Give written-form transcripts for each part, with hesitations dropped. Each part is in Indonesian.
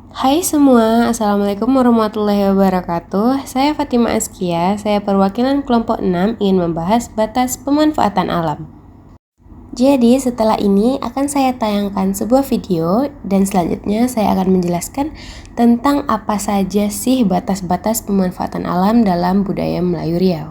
Hai semua, Assalamualaikum warahmatullahi wabarakatuh. Saya Fatima Askia, saya perwakilan kelompok 6 ingin membahas batas pemanfaatan alam. Jadi setelah ini akan saya tayangkan sebuah video dan selanjutnya saya akan menjelaskan tentang apa saja sih batas-batas pemanfaatan alam dalam budaya Melayu Riau.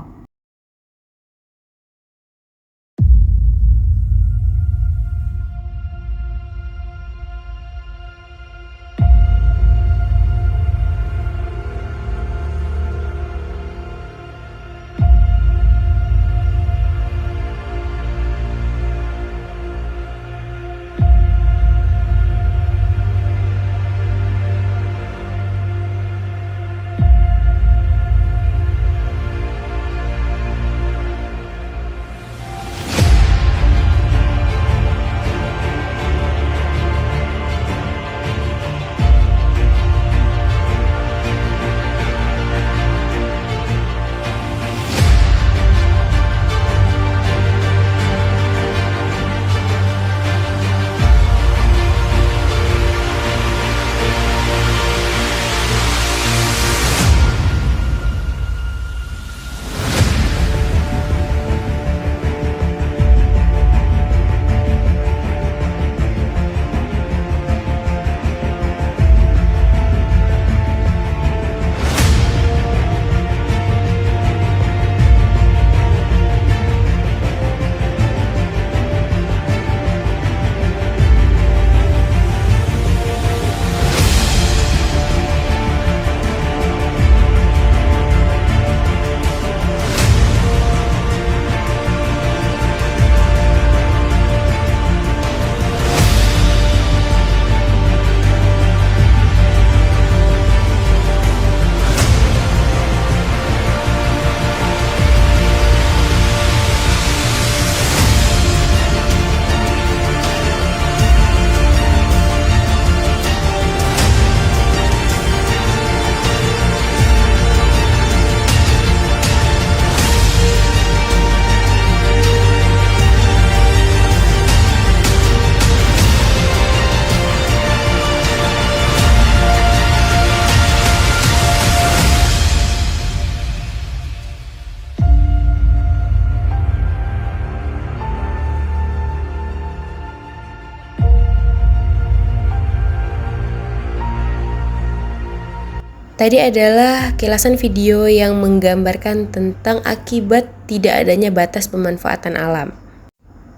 Tadi adalah kilasan video yang menggambarkan tentang akibat tidak adanya batas pemanfaatan alam.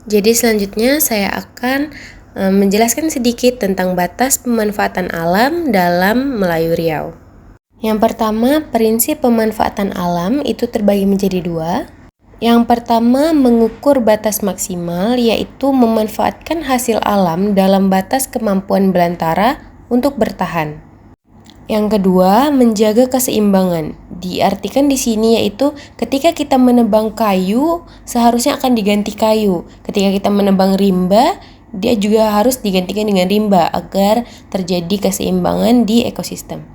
Jadi selanjutnya saya akan menjelaskan sedikit tentang batas pemanfaatan alam dalam Melayu Riau. Yang pertama, prinsip pemanfaatan alam itu terbagi menjadi dua. Yang pertama, mengukur batas maksimal, yaitu memanfaatkan hasil alam dalam batas kemampuan belantara untuk bertahan. Yang kedua, menjaga keseimbangan. Diartikan di sini yaitu ketika kita menebang kayu, seharusnya akan diganti kayu. Ketika kita menebang rimba, dia juga harus digantikan dengan rimba agar terjadi keseimbangan di ekosistem.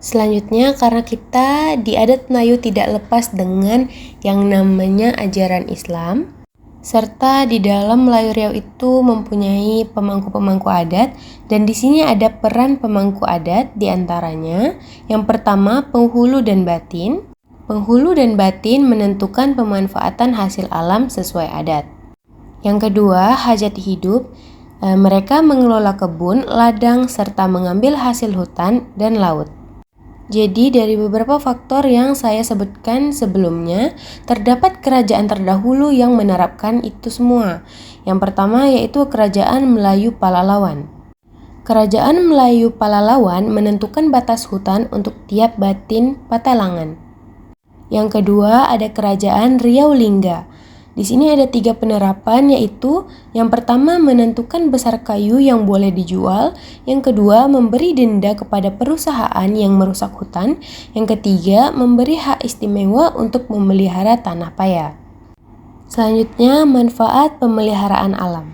Selanjutnya, karena kita di adat Melayu tidak lepas dengan yang namanya ajaran Islam, serta di dalam Melayu Riau itu mempunyai pemangku-pemangku adat, dan di sini ada peran pemangku adat diantaranya. Yang pertama, penghulu dan batin. Penghulu dan batin menentukan pemanfaatan hasil alam sesuai adat. Yang kedua, hajat hidup. Mereka mengelola kebun, ladang, serta mengambil hasil hutan dan laut. Jadi dari beberapa faktor yang saya sebutkan sebelumnya, terdapat kerajaan terdahulu yang menerapkan itu semua. Yang pertama yaitu Kerajaan Melayu Palalawan. Kerajaan Melayu Palalawan menentukan batas hutan untuk tiap batin Patalangan. Yang kedua ada Kerajaan Riau Lingga. Di sini ada 3 penerapan, yaitu yang pertama menentukan besar kayu yang boleh dijual, yang kedua memberi denda kepada perusahaan yang merusak hutan, yang ketiga memberi hak istimewa untuk memelihara tanah paya. Selanjutnya, manfaat pemeliharaan alam.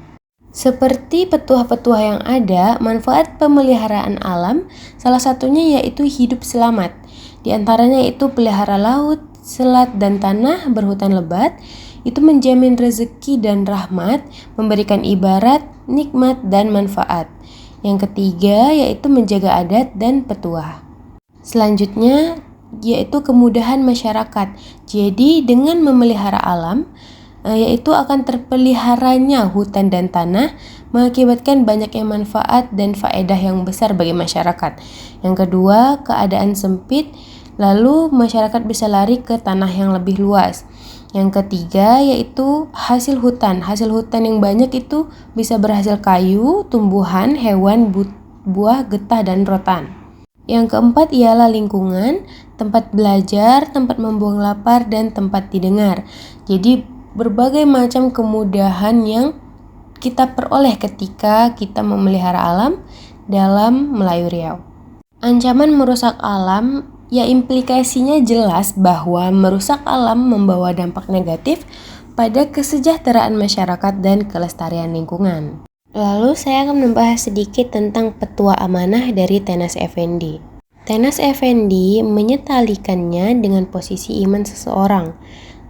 Seperti petuah-petuah yang ada, manfaat pemeliharaan alam salah satunya yaitu hidup selamat. Di antaranya yaitu pelihara laut, selat dan tanah berhutan lebat. Itu menjamin rezeki dan rahmat, memberikan ibarat, nikmat, dan manfaat. Yang ketiga yaitu menjaga adat dan petuah. Selanjutnya yaitu kemudahan masyarakat. Jadi dengan memelihara alam, yaitu akan terpeliharanya hutan dan tanah, mengakibatkan banyaknya manfaat dan faedah yang besar bagi masyarakat. Yang kedua, keadaan sempit, lalu masyarakat bisa lari ke tanah yang lebih luas. Yang ketiga yaitu hasil hutan. Hasil hutan yang banyak itu bisa berhasil kayu, tumbuhan, hewan, buah, getah, dan rotan. Yang keempat ialah lingkungan, tempat belajar, tempat membuang lapar, dan tempat didengar. Jadi berbagai macam kemudahan yang kita peroleh ketika kita memelihara alam dalam Melayu Riau. Ancaman merusak alam, ya implikasinya jelas bahwa merusak alam membawa dampak negatif pada kesejahteraan masyarakat dan kelestarian lingkungan. Lalu saya akan membahas sedikit tentang petua amanah dari Tenas Effendi. Tenas Effendi menyetalikannya dengan posisi iman seseorang.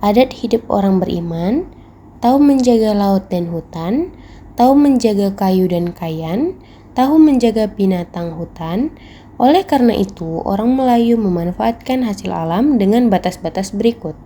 Adat hidup orang beriman, tahu menjaga laut dan hutan, tahu menjaga kayu dan kayan, tahu menjaga binatang hutan. Oleh karena itu, orang Melayu memanfaatkan hasil alam dengan batas-batas berikut.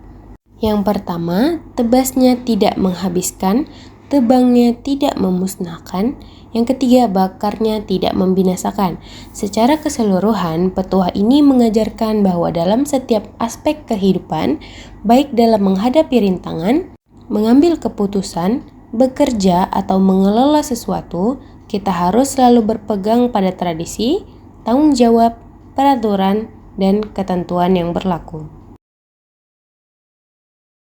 Yang pertama, tebasnya tidak menghabiskan, tebangnya tidak memusnahkan. Yang ketiga, bakarnya tidak membinasakan. Secara keseluruhan, petua ini mengajarkan bahwa dalam setiap aspek kehidupan, baik dalam menghadapi rintangan, mengambil keputusan, bekerja, atau mengelola sesuatu, kita harus selalu berpegang pada tradisi, tanggung jawab, peraturan, dan ketentuan yang berlaku.